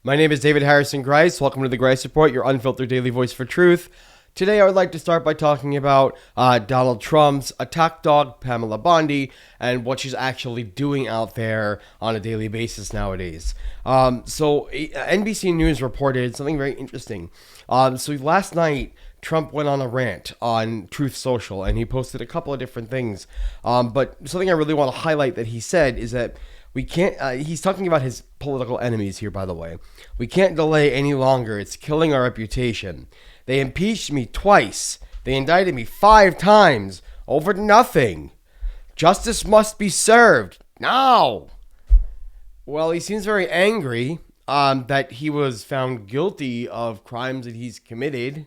My name is David Harrison Greis. Welcome to the Greis Report, your unfiltered daily voice for truth. Today, I would like to start by talking about Donald Trump's attack dog, Pamela Bondi, and what she's actually doing out there on a daily basis nowadays. NBC News reported something very interesting. So last night, Trump went on a rant on Truth Social, and he posted a couple of different things. But something I really want to highlight that he said is that we can't, he's talking about his political enemies here, by the way. We can't delay any longer. It's killing our reputation. They impeached me twice. They indicted me 5 times over nothing. Justice must be served now. Well, he seems very angry that he was found guilty of crimes that he's committed.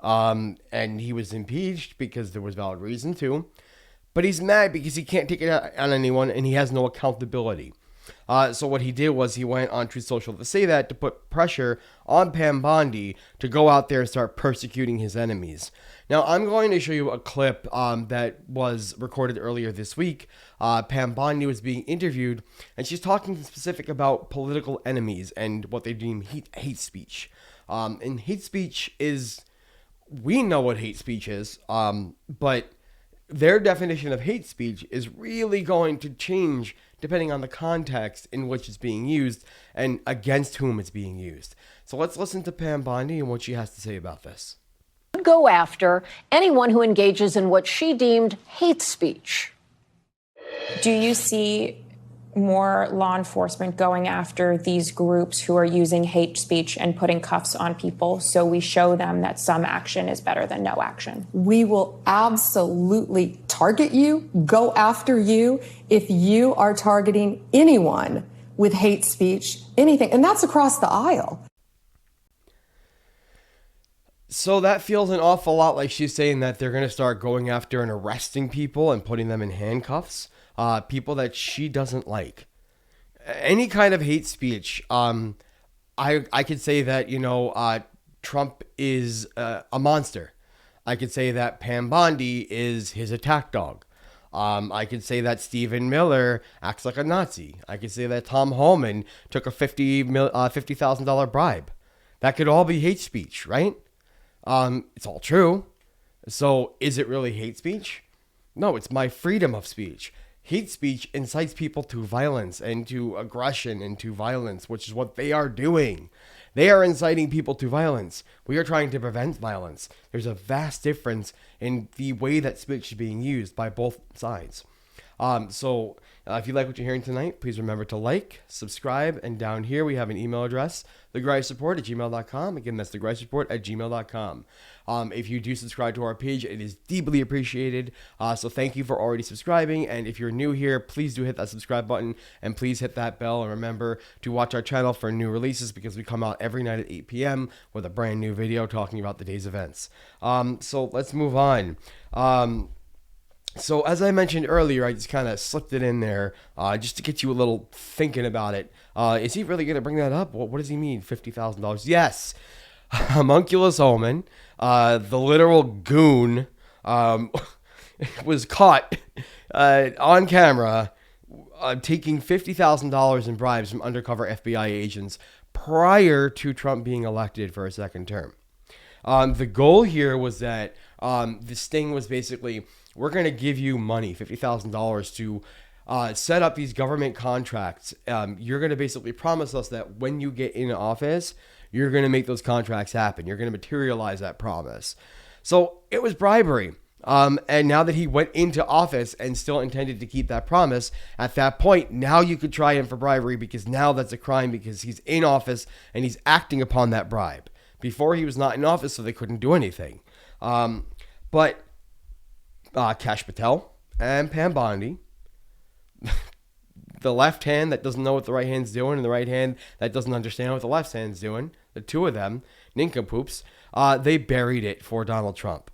And he was impeached because there was valid reason to. But he's mad because he can't take it out on anyone and he has no accountability. So what he did was he went on Truth Social to say that, to put pressure on Pam Bondi to go out there and start persecuting his enemies. Now, I'm going to show you a clip that was recorded earlier this week. Pam Bondi was being interviewed, and she's talking specific about political enemies and what they deem hate speech. And hate speech is, we know what hate speech is, but their definition of hate speech is really going to change depending on the context in which it's being used and against whom it's being used. So let's listen to Pam Bondi and what she has to say about this. Go after anyone who engages in what she deemed hate speech. Do you see more law enforcement going after these groups who are using hate speech and putting cuffs on people so we show them that some action is better than no action? We will absolutely target you, go after you if you are targeting anyone with hate speech, anything. And that's across the aisle. So that feels an awful lot like she's saying that they're going to start going after and arresting people and putting them in handcuffs. People that she doesn't like. Any kind of hate speech. I could say that, Trump is a monster. I could say that Pam Bondi is his attack dog. I could say that Stephen Miller acts like a Nazi. I could say that Tom Homan took a $50,000 bribe. That could all be hate speech, right? It's all true. So is it really hate speech? No, it's my freedom of speech. Hate speech incites people to violence and to aggression and to violence, which is what they are doing. They are inciting people to violence. We are trying to prevent violence. There's a vast difference in the way that speech is being used by both sides. If you like what you're hearing tonight, please remember to like, subscribe, and down here we have an email address, thegreisreport@gmail.com. Again, that's thegreisreport@gmail.com. If you do subscribe to our page, it is deeply appreciated. So thank you for already subscribing. And if you're new here, please do hit that subscribe button and please hit that bell. And remember to watch our channel for new releases because we come out every night at 8 p.m. with a brand new video talking about the day's events. So let's move on. So as I mentioned earlier, I just kind of slipped it in there just to get you a little thinking about it. Is he really going to bring that up? What does he mean, $50,000? Yes. Homunculus Homan, the literal goon, was caught on camera taking $50,000 in bribes from undercover FBI agents prior to Trump being elected for a second term. The goal here was that the sting was basically, we're going to give you money, $50,000 to set up these government contracts. You're going to basically promise us that when you get in office, you're going to make those contracts happen. You're going to materialize that promise. So it was bribery. And now that he went into office and still intended to keep that promise, at that point, now you could try him for bribery because now that's a crime because he's in office and he's acting upon that bribe. Before he was not in office, so they couldn't do anything. But Kash Patel and Pam Bondi, the left hand that doesn't know what the right hand's doing and the right hand that doesn't understand what the left hand's doing, the two of them, nincompoops, they buried it for Donald Trump.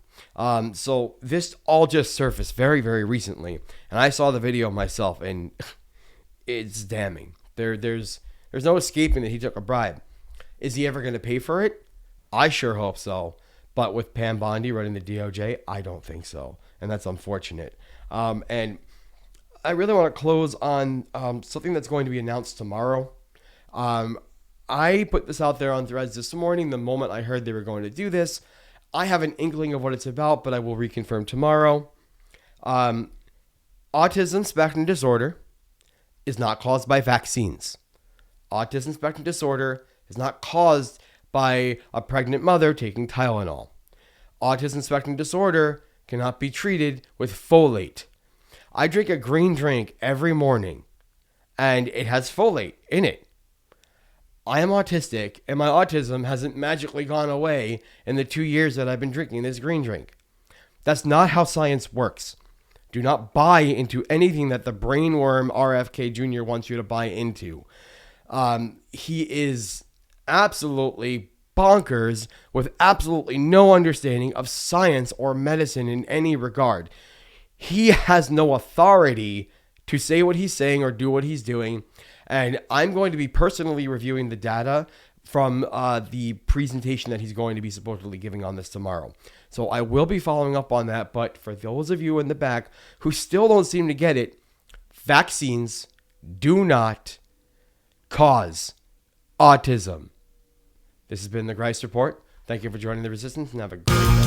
So this all just surfaced very, very recently, and I saw the video myself, and it's damning. There's no escaping that he took a bribe. Is he ever going to pay for it? I sure hope so. But with Pam Bondi running the DOJ, I don't think so. And that's unfortunate. And I really want to close on something that's going to be announced tomorrow. I put this out there on Threads this morning the moment I heard they were going to do this. I have an inkling of what it's about, but I will reconfirm tomorrow. Autism spectrum disorder is not caused by vaccines. Autism spectrum disorder is not caused by a pregnant mother taking Tylenol. Autism spectrum disorder cannot be treated with folate. I drink a green drink every morning, and it has folate in it. I am autistic, and my autism hasn't magically gone away in the 2 years that I've been drinking this green drink. That's not how science works. Do not buy into anything that the brainworm RFK Jr. wants you to buy into. He is absolutely bonkers with absolutely no understanding of science or medicine in any regard. He has no authority to say what he's saying or do what he's doing. And I'm going to be personally reviewing the data from the presentation that he's going to be supposedly giving on this tomorrow. So I will be following up on that. But for those of you in the back who still don't seem to get it, vaccines do not cause autism. This has been the Greis Report. Thank you for joining the Resistance and have a great day.